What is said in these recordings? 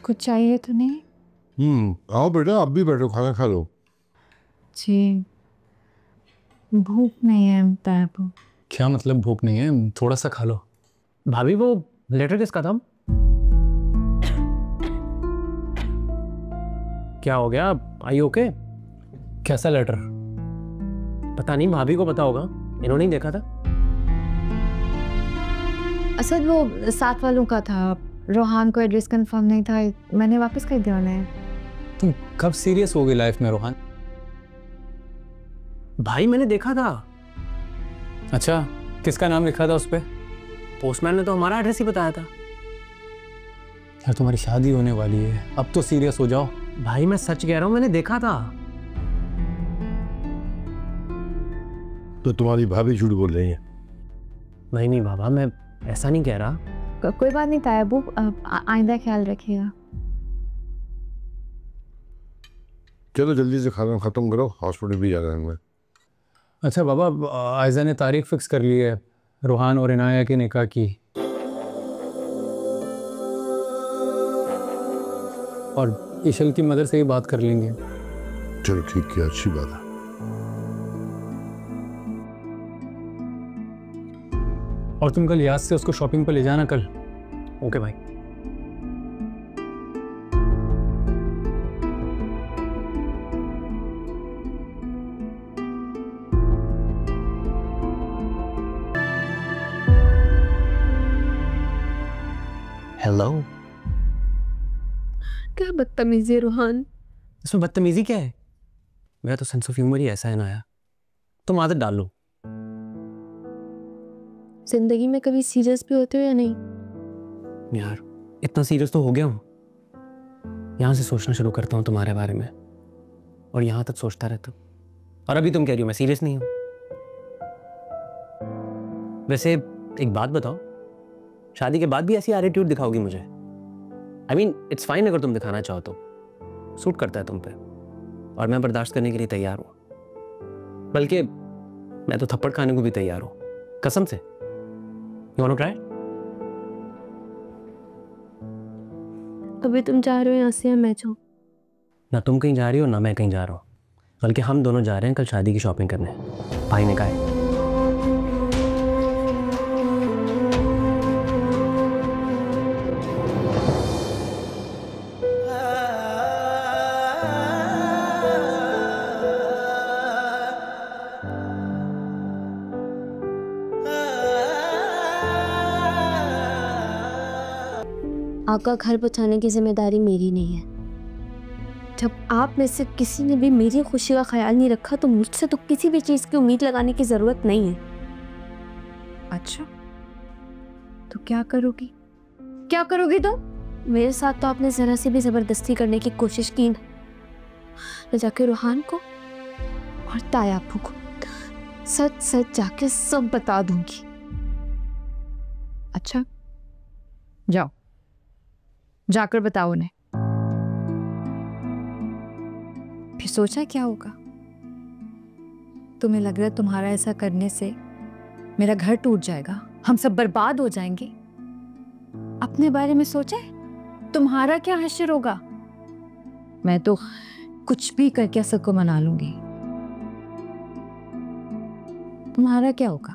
कुछ चाहिए तो नहीं? आओ बेटा, आप भी बैठो, खाना खा लो। जी भूख नहीं है तायब। क्या मतलब भूख नहीं है? थोड़ा सा खा लो। भाभी वो लेटर किसका था? क्या हो गया? आई ओके? कैसा लेटर? पता नहीं, भाभी को पता होगा, इन्होंने ही देखा था। असद वो साथ वालों का था, रोहान को एड्रेस कंफर्म नहीं था, मैंने वापस कर दिया उन्हें। तुम कब सीरियस हो गई लाइफ में रोहान? भाई मैंने देखा था। अच्छा, किसका नाम लिखा था उस पे? पोस्टमैन ने तो हमारा एड्रेस ही बताया था। यार तुम्हारी शादी होने वाली है, अब तो सीरियस हो जाओ। भाई मैं सच कह रहा हूँ, मैंने देखा था। तो तुम्हारी भाभी झूठ बोल रही है? नहीं बाबा, मैं ऐसा नहीं कह रहा। कोई बात नहीं तायबू, आइंदा ख्याल रखिएगा। चलो जल्दी से खाना खत्म करो, हॉस्पिटल भी जाना है हमें। अच्छा बाबा, आयजा ने तारीख फिक्स कर ली है रोहान और इनाया के निकाह की, और इशल की मदर से ही बात कर लेंगे। चलो ठीक है, अच्छी बात है। और तुम कल याद से उसको शॉपिंग पर ले जाना कल। ओके भाई। हेलो। क्या बदतमीजी है रोहान। इसमें बदतमीजी क्या है? मेरा तो सेंस ऑफ ह्यूमर ही ऐसा है ना यार, तुम आदत डाल लो। जिंदगी में कभी सीरियस भी होते हो या नहीं? यार इतना सीरियस तो हो गया हूँ, यहाँ से सोचना शुरू करता हूँ तुम्हारे बारे में, और यहाँ तक सोचता रहता हूँ, और अभी तुम कह रही हो मैं सीरियस नहीं हूँ। वैसे एक बात बताओ, शादी के बाद भी ऐसी एटीट्यूड दिखाओगी मुझे? आई मीन इट्स फाइन अगर तुम दिखाना चाहो तो, सूट करता है तुम पे, और मैं बर्दाश्त करने के लिए तैयार हूँ। बल्कि मैं तो थप्पड़ खाने को भी तैयार हूँ, कसम से। You want to try? अभी तुम जा रहे हो यहाँ से या मैं जाऊँ? ना तुम कहीं जा रही हो ना मैं कहीं जा रहा हूँ, बल्कि हम दोनों जा रहे हैं कल शादी की शॉपिंग करने। भाई ने कहा है। आका घर पहुँचाने की जिम्मेदारी मेरी नहीं है। जब आप में से किसी ने भी मेरी खुशी का ख्याल नहीं रखा तो मुझसे तो किसी भी चीज़ की उम्मीद लगाने की ज़रूरत नहीं है। अच्छा तो क्या करोगी? क्या करोगी तुम? मेरे साथ तो आपने ज़रा सी भी ज़बरदस्ती करने की कोशिश की ना, मैं जाके रोहान को और तायापू को सच सच जाके सब बता दूंगी। अच्छा जाओ, जाकर बताओ उन्हें। फिर सोचा क्या होगा? तुम्हें लग रहा है तुम्हारा ऐसा करने से मेरा घर टूट जाएगा, हम सब बर्बाद हो जाएंगे? अपने बारे में सोचा है? तुम्हारा क्या हश्र होगा? मैं तो कुछ भी करके सबको मना लूंगी। तुम्हारा क्या होगा?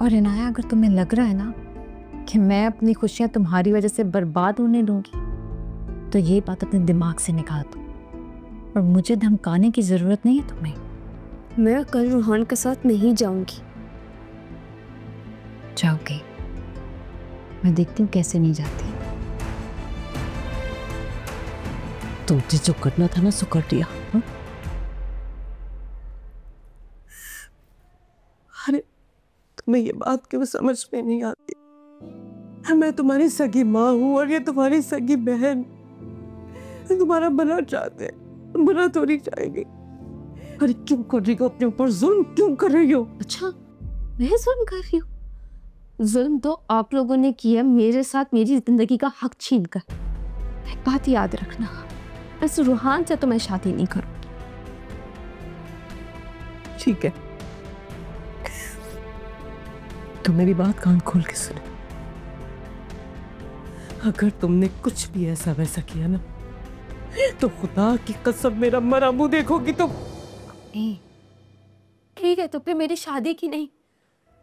और इनाया, अगर तुम्हें लग रहा है ना कि मैं अपनी खुशियां तुम्हारी वजह से बर्बाद होने दूंगी, तो ये बात अपने दिमाग से निकाल दो, और मुझे धमकाने की जरूरत नहीं है तुम्हें। मैं कल रोहान के साथ नहीं जाऊंगी। जाओगे? मैं देखती हूँ कैसे नहीं जाती। तुमसे जो करना था ना सो कर दिया। अरे तुम्हें ये बात क्यों समझ में नहीं आती? मैं तुम्हारी सगी माँ हूँ और ये तुम्हारी सगी बहन। तुम्हारा भला चाहते हैं, बुरा थोड़ी चाहेगी। अरे क्यों कर रही हो अपने ऊपर जुल्म, क्यों कर रही हो? अच्छा मैं जुल्म कर रही हूँ? जुल्म तो आप लोगों ने किया मेरे साथ, मेरी जिंदगी का हक छीन कर। एक बात याद रखना, इस रूहान से तो मैं शादी नहीं करूंगी। ठीक है, तो मेरी बात कान खोल के सुनो। अगर तुमने कुछ भी ऐसा वैसा किया ना तो खुदा की कसम मेरा मरा मुंह देखोगी तुम। ठीक है, तो फिर मेरी शादी की नहीं,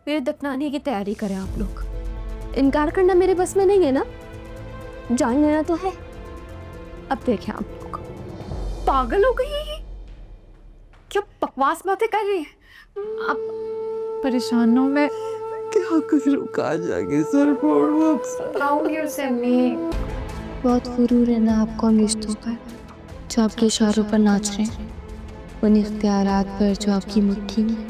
मेरे दफनाने की तैयारी करें आप लोग। इनकार करना मेरे बस में नहीं है ना, जान लेना तो है। अब देखें आप लोग, पागल हो गई है ये, क्या बकवास बातें कर रही है। अब परेशानों में क्या करूं, कहाँ जाके सर फोड़ूं अब। आऊंगी उसे मैं। बहुत गुरूर है ना आपको उन रिश्तों पर जो आपके इशारों पर नाच रहे हैं, उन इख्तियारात पर जो आपकी मुट्ठी में,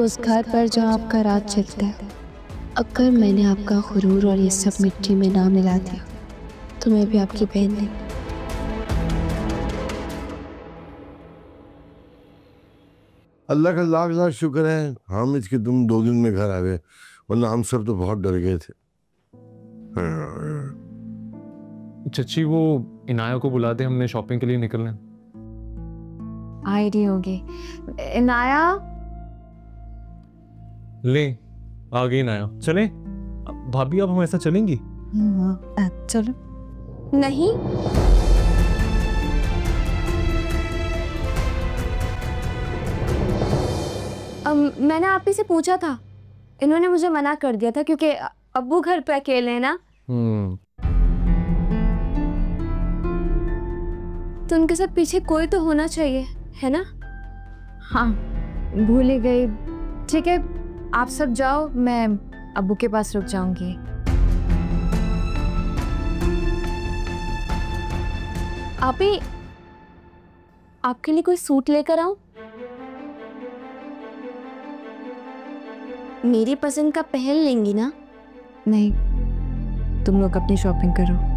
उस घर पर जो आपका राज चलता है। अगर मैंने आपका गुरूर और ये सब मिट्टी में ना मिला दिया तो मैं भी आपकी बहन नहीं। अल्लाह का लाख लाख शुक्र है हामिद कि तुम 2 दिन में घर आ गए, वरना हम सब तो बहुत डर गए थे। चच्ची वो इनाया को बुला दे, हमने शॉपिंग के लिए निकलना है। आई रही होगी इनाया। ले आ गई इनाया, चले भाभी अब हम ऐसा चलेंगी? चलो। नहीं, मैंने आप ही से पूछा था, इन्होंने मुझे मना कर दिया था क्योंकि अब्बू घर पे अकेले हैं ना, तो उनके साथ पीछे कोई तो होना चाहिए, है ना? हाँ भूल ही गई। ठीक है आप सब जाओ, मैं अब्बू के पास रुक जाऊंगी। आप ही आपके लिए कोई सूट लेकर आऊं? मेरी पसंद का पहन लेंगी ना? नहीं, तुम लोग अपनी शॉपिंग करो।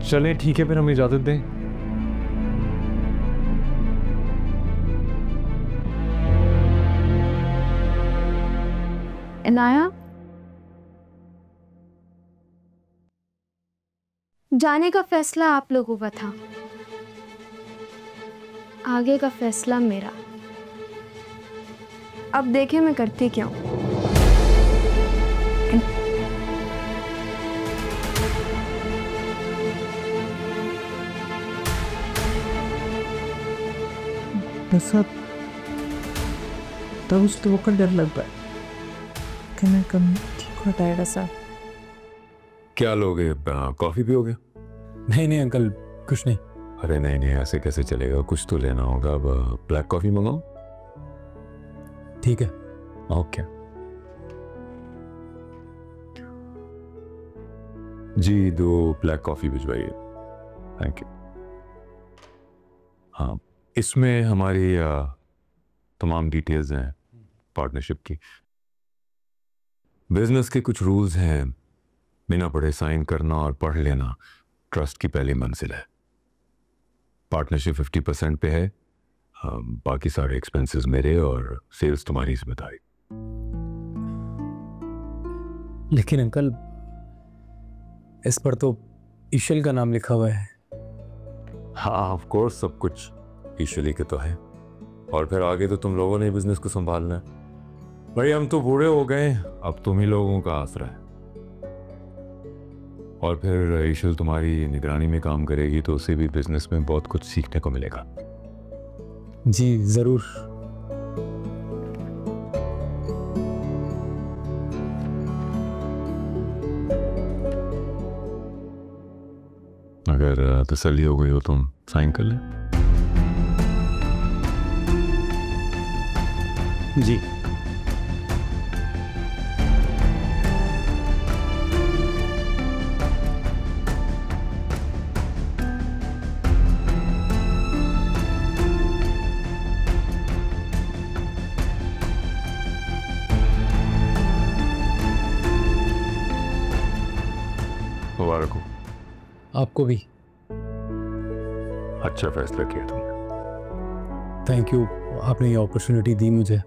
चले ठीक है, फिर हमें इजाजत दें। इनाया जाने का फैसला आप लोगों का था, आगे का फैसला मेरा। अब देखें मैं करती क्या हूं। तब उस तो वो डर लग पाए कि मैं कम ठीक हो जाएगा सर। क्या लोगे, कॉफी पियोगे? नहीं नहीं अंकल, कुछ नहीं। अरे नहीं नहीं, ऐसे कैसे चलेगा, कुछ तो लेना होगा। अब ब्लैक कॉफी मंगाओ? ठीक है। ओके जी, 2 ब्लैक कॉफी भिजवाइए। Thank you. हाँ, इसमें हमारी तमाम डिटेल्स हैं पार्टनरशिप की। बिजनेस के कुछ रूल्स हैं, बिना पढ़े साइन करना और पढ़ लेना ट्रस्ट की पहली मंजिल है। पार्टनरशिप 50% पे है, बाकी सारे एक्सपेंसेस मेरे और सेल्स तुम्हारी जिम्मेदारी। लेकिन अंकल इस पर तो ईशल का नाम लिखा हुआ है। हाँ ऑफ कोर्स, सब कुछ ईशली के तो है, और फिर आगे तो तुम लोगों ने बिजनेस को संभालना है। भाई हम तो बूढ़े हो गए, अब तुम ही लोगों का आसरा है। और फिर ईशल तुम्हारी निगरानी में काम करेगी तो उसे भी बिजनेस में बहुत कुछ सीखने को मिलेगा। जी जरूर। अगर तसल्ली हो गई हो तुम साइन कर ले। जी मुबारक हो। आपको भी। अच्छा फैसला किया तुमने। थैंक यू, आपने ये अपॉर्चुनिटी दी मुझे।